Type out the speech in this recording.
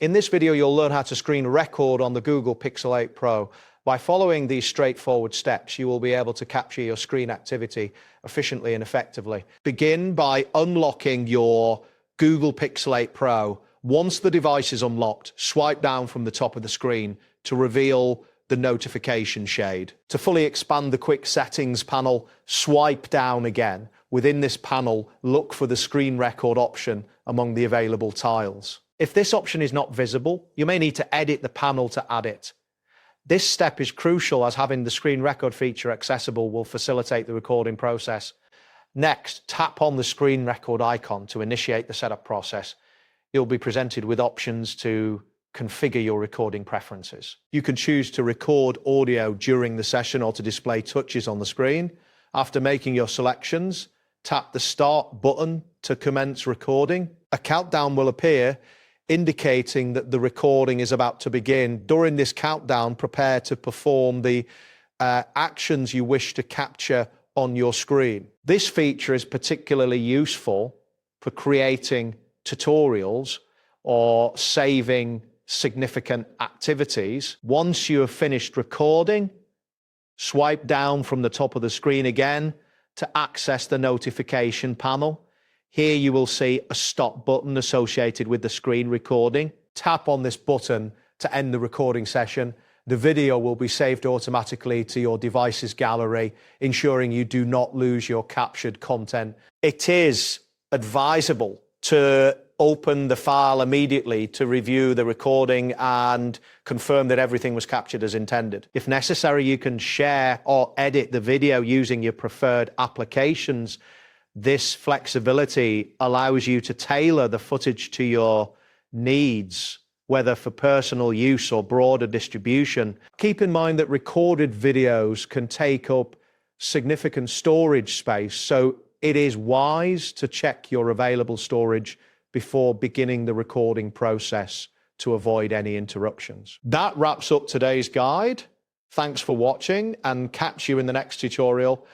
In this video, you'll learn how to screen record on the Google Pixel 8 Pro. By following these straightforward steps, you will be able to capture your screen activity efficiently and effectively. Begin by unlocking your Google Pixel 8 Pro. Once the device is unlocked, swipe down from the top of the screen to reveal the notification shade. To fully expand the quick settings panel, swipe down again. Within this panel, look for the screen record option among the available tiles. If this option is not visible, you may need to edit the panel to add it. This step is crucial as having the screen record feature accessible will facilitate the recording process. Next, tap on the screen record icon to initiate the setup process. You'll be presented with options to configure your recording preferences. You can choose to record audio during the session or to display touches on the screen. After making your selections, tap the Start button to commence recording. A countdown will appear indicating that the recording is about to begin. During this countdown, prepare to perform the actions you wish to capture on your screen. This feature is particularly useful for creating tutorials or saving significant activities. Once you have finished recording, swipe down from the top of the screen again to access the notification panel. Here you will see a stop button associated with the screen recording. Tap on this button to end the recording session. The video will be saved automatically to your device's gallery, ensuring you do not lose your captured content. It is advisable to open the file immediately to review the recording and confirm that everything was captured as intended. If necessary, you can share or edit the video using your preferred applications. This flexibility allows you to tailor the footage to your needs, whether for personal use or broader distribution. Keep in mind that recorded videos can take up significant storage space, so it is wise to check your available storage before beginning the recording process to avoid any interruptions. That wraps up today's guide. Thanks for watching, and catch you in the next tutorial.